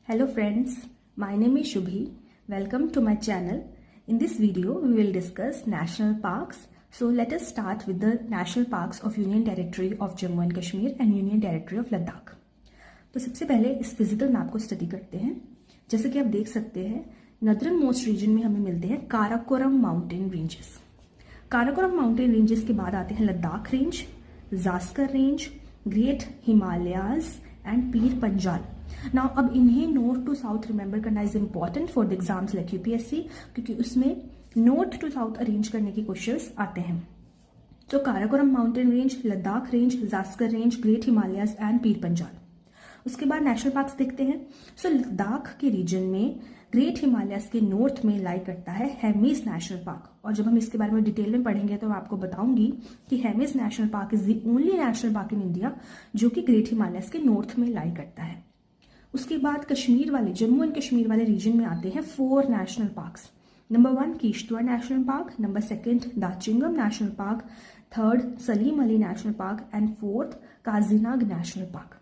Hello friends, my name is Shubhi. Welcome to my channel. In this video, we will discuss national parks. So let us start with the national parks of Union Territory of Jammu and Kashmir and Union Territory of Ladakh. तो सबसे पहले इस physical map को study करते हैं. जैसे कि आप देख सकते हैं, नदरन मोस्ट रीजन में हमें मिलते हैं Karakoram mountain ranges. Karakoram mountain ranges के बाद आते हैं Ladakh range, Zanskar range, great Himalayas and Pir Panjal. Now अब इन्हें नॉर्थ टू साउथ रिमेंबर करना is important for the exams like UPSC, क्योंकि उसमें नॉर्थ टू साउथ अरेंज करने के क्वेश्चंस आते हैं. तो Karakoram mountain range, Ladakh range, Zanskar range, great Himalayas and Pir Panjal. उसके बाद नेशनल पार्क्स देखते हैं. सो लद्दाख के रीजन में ग्रेट हिमालयाज के नॉर्थ में लाई करता है हेमिस नेशनल पार्क. और जब हम इसके बारे में डिटेल में पढ़ेंगे तो मैं आपको बताऊंगी कि Hemis national park is the only national park in India जो कि ग्रेट हिमालयाज के नॉर्थ में लाई करता है. उसके बाद कश्मीर वाले, जम्मू एंड कश्मीर वाले रीजन में आते हैं 4 national parks. Number 1 Kishtwar national park, number 2 Dachigam national park, 3 Salim Ali national park and 4 Kazinag national park.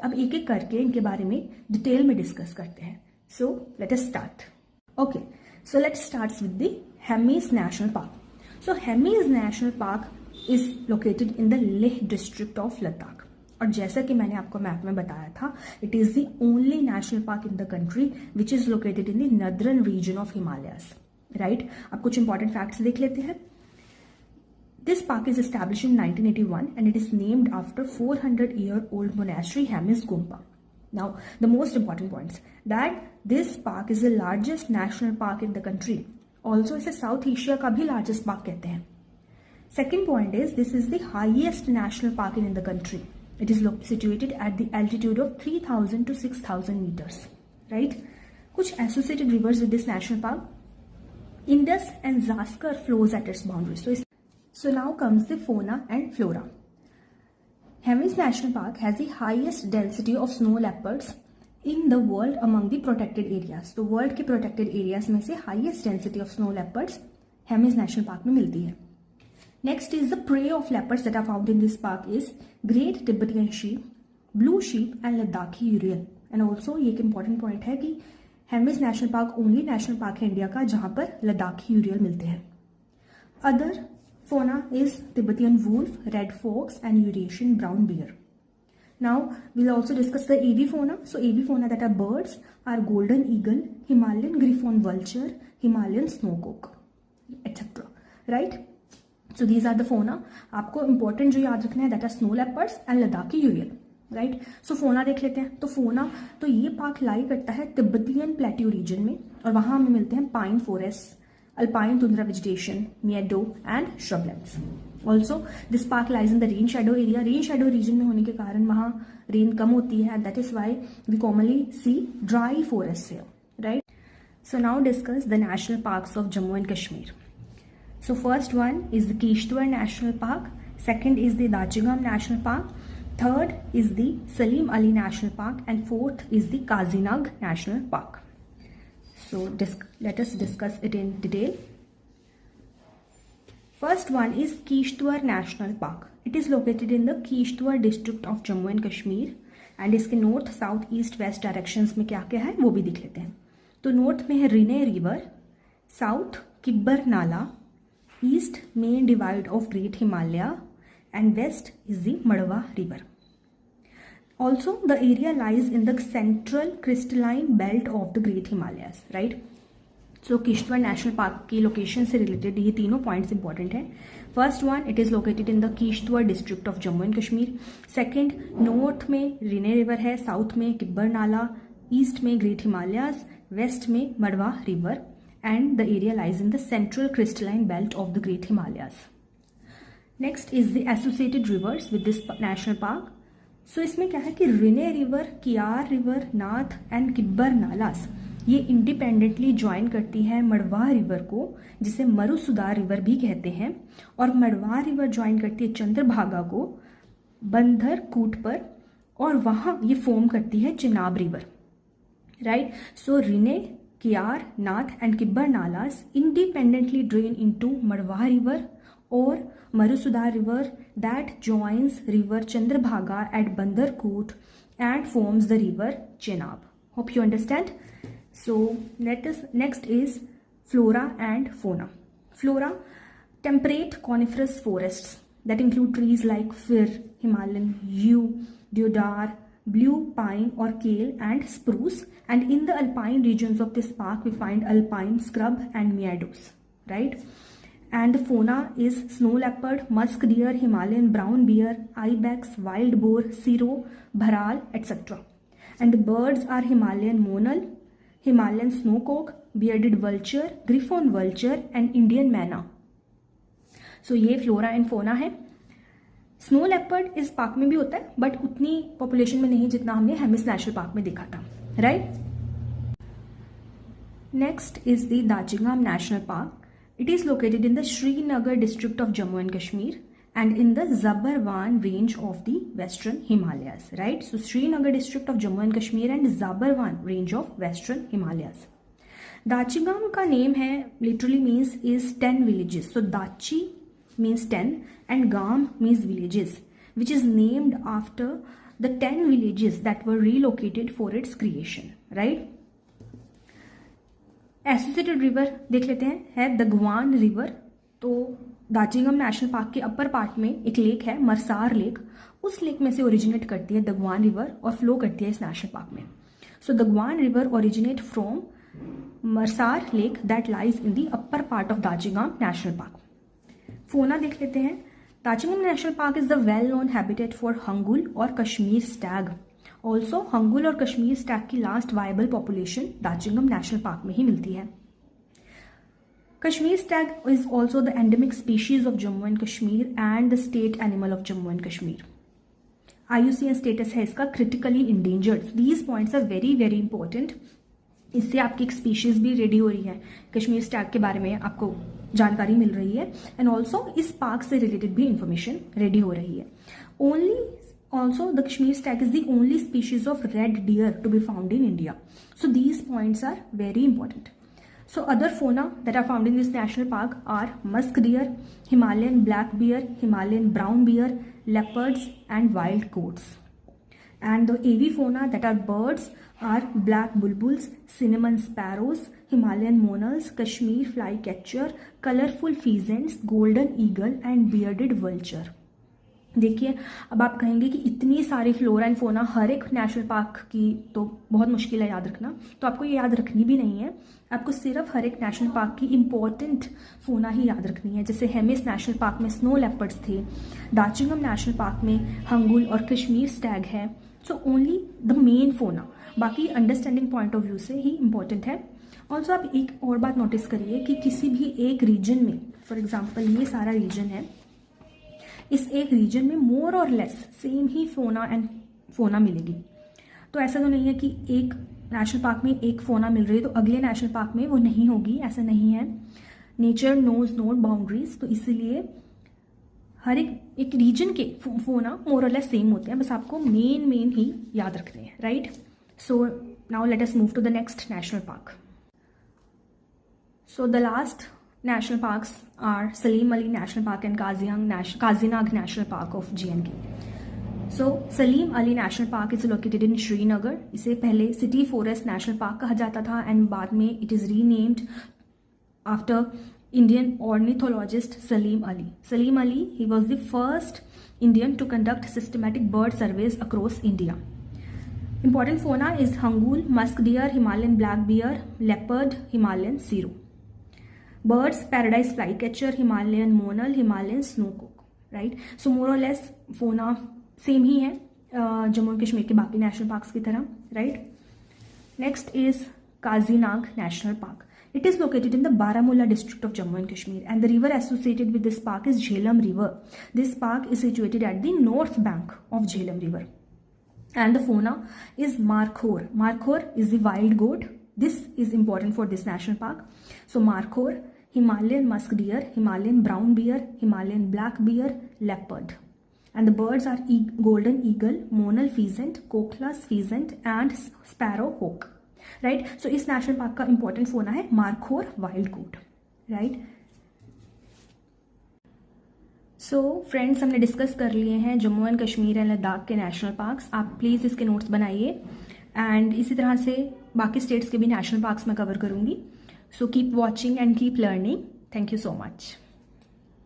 अब एक एक करके इनके बारे में डिटेल में डिस्कस करते हैं. So let us start. Okay, so let's start with the Hemis national park. So Hemis national park is located in the Leh district of Ladakh. और जैसा कि मैंने आपको मैप में बताया था, it is the only national park in the country which is located in the northern region of Himalayas. Right, अब कुछ इंपॉर्टेंट फैक्ट्स देख लेते हैं. This park is established in 1981 and it is named after 400-year-old monastery Hemis Gumpa. Now, the most important points that this park is the largest national park in the country. Also, इसे South Asia का भी largest park कहते हैं. Second point is this is the highest national park in the country. It is situated at the altitude of 3,000 to 6,000 meters. Right? कुछ associated rivers with this national park. Indus and Zaskar flows at its boundaries. So now comes the fauna and flora. Hemis National Park has the highest density of snow leopards in the world among the protected areas. तो world के protected areas में से highest density of snow leopards Hemis National Park में मिलती है. Next is the prey of leopards that are found in this park is Great Tibetan sheep, blue sheep and Ladakhi urial. And also ये एक important point है कि Hemis National Park only national park है India का जहाँ पर Ladakhi urial मिलते हैं. Other fauna is Tibetan wolf, red fox and Eurasian brown bear. Now we'll also discuss the avifauna fauna. So avifauna fauna that are birds are golden eagle, Himalayan griffon vulture, Himalayan snowcock, etc. Right? So these are the fauna. आपको important जो याद रखना है that are snow leopards and Ladakhi urial. Right, so fauna देख लेते हैं. तो फोना, तो ये पार्क लाई करता है तिब्बतियन प्लेट्यू रीजन में और वहां हमें मिलते हैं pine forest, alpine tundra vegetation, meadow and shrublands. Also, this park lies in the rain shadow area. Rain shadow region में होने के कारण वहाँ रेन कम होती है. That is why we commonly see dry forests here. Right? So now discuss the national parks of Jammu and Kashmir. So first one is the Kishtwar National Park. Second is the Dachigam National Park. Third is the Salim Ali National Park and fourth is the Kazinag National Park. So let us discuss it in detail. First one is Kishtwar National Park. It is located in the Kishtwar district of Jammu and Kashmir and इसके north, south, east, west directions में क्या क्या है वो भी देख लेते हैं. तो north में है रिने रिवर, south किब्बर नाला, east main divide of Great Himalaya and west is the Madhwa river. Also, the area lies in the central crystalline belt of the Great Himalayas, right? So, Kishtwar National Park की location से related ये तीनों points important हैं. First one, it is located in the Kishtwar district of Jammu and Kashmir. Second, north में Rinne river है, south में किब्बर नाला, east में Great Himalayas, west में Madhwa river, and the area lies in the central crystalline belt of the Great Himalayas. Next is the associated rivers with this national park. सो इसमें क्या है कि Rinay river, Kiyar river, Nath and Kibber nalas ये independently join करती है मड़वा river को, जिसे मरुसुदार रिवर भी कहते हैं. और मड़वा रिवर ज्वाइन करती है चंद्रभागा को बंदर कूट पर और वहाँ ये फॉर्म करती है Chenab river. Right, so Rinay, Kiyar, Nath and Kibber nalas independently drain into Marwah river or Marusudar river that joins river Chandrabhaga at Bandarkut and forms the river Chenab. Hope you understand. So next is flora and fauna. Flora, temperate coniferous forests that include trees like fir, Himalayan yew, deodar, blue pine or kale and spruce. And in the alpine regions of this park we find alpine scrub and meadows, right? And the fauna is snow leopard, musk deer, Himalayan brown bear, ibex, wild boar, siro, bharal, etc. And the birds are Himalayan monal, Himalayan snowcock, bearded vulture, griffon vulture and Indian मैना. So ये flora and fauna है. Snow leopard इस park में भी होता है but उतनी population में नहीं जितना हमने हेमिस नेशनल पार्क में देखा था, right? Next is the Dachigam national park. It is located in the Srinagar district of Jammu and Kashmir and in the Zabarwan range of the Western Himalayas, right? So Srinagar district of Jammu and Kashmir and Zabarwan range of Western Himalayas. Dachigam का name है literally means is 10 villages. So Dachi means 10 and Gam means villages, which is named after the 10 villages that were relocated for its creation, right? Associated river देख लेते हैं, है दगवान river. तो दाजिंगम national park के upper part में एक lake है मरसार lake. उस लेक में से ओरिजिनेट करती है दगवान रिवर और फ्लो करती है इस नेशनल पार्क में. So Dagwan river originate from Marsar lake that lies in the upper part of Dachigam national park. Fauna देख लेते हैं. Dachigam national park is the well known habitat for hangul और कश्मीर स्टैग. ऑल्सो हंगुल और कश्मीर स्टैग की last viable population Dachigam national park में ही मिलती है. Kashmir stag is also the endemic species of Jammu and Kashmir and the state animal of Jammu and Kashmir. IUCN status है इसका critically endangered. These points are very very important. इससे आपकी एक स्पीशीज भी रेडी हो रही है, कश्मीर स्टैग के बारे में आपको जानकारी मिल रही है एंड ऑल्सो इस पार्क से रिलेटेड भी इंफॉर्मेशन रेडी हो रही है. Also, the Kashmir stag is the only species of red deer to be found in India. So these points are very important. So other fauna that are found in this national park are musk deer, Himalayan black bear, Himalayan brown bear, leopards and wild goats. And the AV fauna that are birds are black bulbuls, cinnamon sparrows, Himalayan monals, Kashmir flycatcher, colorful pheasants, golden eagle and bearded vulture. देखिए, अब आप कहेंगे कि इतनी सारी flora and fauna हर एक national park की तो बहुत मुश्किल है याद रखना. तो आपको ये याद रखनी भी नहीं है, आपको सिर्फ हर एक नेशनल पार्क की इंपॉर्टेंट फोना ही याद रखनी है. जैसे हेमिस नेशनल पार्क में स्नो लेपर्ड्स थे, दाजिंगम नेशनल पार्क में हंगुल और कश्मीर स्टैग है. सो ओनली द मेन फोना, बाकी अंडरस्टैंडिंग पॉइंट ऑफ व्यू से ही इंपॉर्टेंट है. ऑल्सो आप एक और बात नोटिस करिए कि किसी भी एक रीजन में, फॉर एग्जाम्पल ये सारा रीजन है, इस एक रीजन में मोर और लेस सेम ही फोना मिलेगी. तो ऐसा तो नहीं है कि एक नेशनल पार्क में एक फोना मिल रही है तो अगले नेशनल पार्क में वो नहीं होगी, ऐसा नहीं है. Nature knows no boundaries. तो इसीलिए हर एक रीजन के फोना मोर और लेस सेम होते हैं, बस आपको मेन ही याद रखने हैं, right? So now let us move to the next national park. So the last national parks are Salim Ali National Park and Kazinag National Park of JNK. So Salim Ali National Park is located in Srinagar. इसे पहले City Forest National Park कहा जाता था and बाद में it is renamed after Indian ornithologist Salim Ali. Salim Ali, he was the first Indian to conduct systematic bird surveys across India. Important fauna is hangul, musk deer, Himalayan black bear, leopard, Himalayan siro. Birds, paradise flycatcher, Himalayan monal, Himalayan snowcock, right? So more or less fauna same ही है Jammu and Kashmir के बाकी national parks की तरह, right? Next is Kazinag national park. It is located in the Baramulla district of Jammu and Kashmir and the river associated with this park is Jhelum River. This park is situated at the north bank of Jhelum River. And the fauna is Markhor. Markhor is the wild goat. This is important for this national park. So Markhor, Himalayan musk deer, Himalayan brown bear, Himalayan black bear, leopard. And the birds are golden eagle, monal pheasant, Koklas pheasant and sparrow hawk. Right? So इस national park का important fauna है markhor wild goat, right? So friends, हमने discuss कर लिए हैं Jammu and Kashmir and Ladakh के national parks. आप please इसके नोट्स बनाइए एंड इसी तरह से बाकी स्टेट्स के भी नेशनल पार्क्स मैं कवर करूँगी. So keep watching and keep learning. Thank you so much.